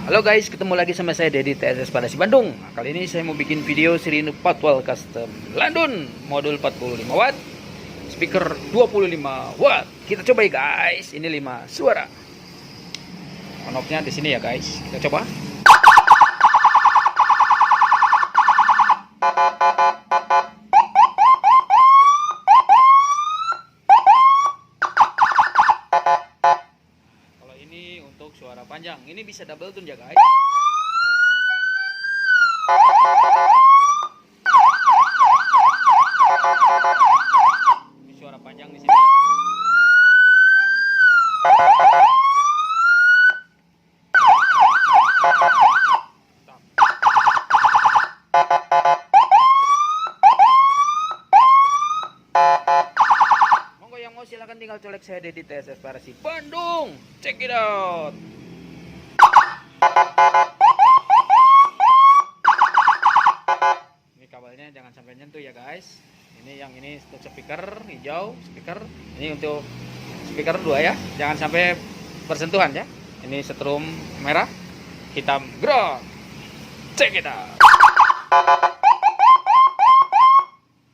Halo guys, ketemu lagi sama saya Dedi TSS pada si Bandung. Nah, kali ini saya mau bikin video Sirine Patwal Custom London modul 45 watt, speaker 25 watt. Kita coba ya guys. Ini 5 suara. On-off-nya di sini ya guys. Kita coba. Kalau ini untuk suara panjang, ini bisa double tone ya guys. Ini suara panjang di sini. Monggo yang mau silahkan tinggal colek saya Dedi TSS Parasi Bandung. Check it out. Ini kabelnya jangan sampai nyentuh ya guys. Ini yang ini untuk speaker hijau, speaker. Ini untuk speaker 2 ya. Jangan sampai bersentuhan ya. Ini setrum merah, hitam ground. Check it out.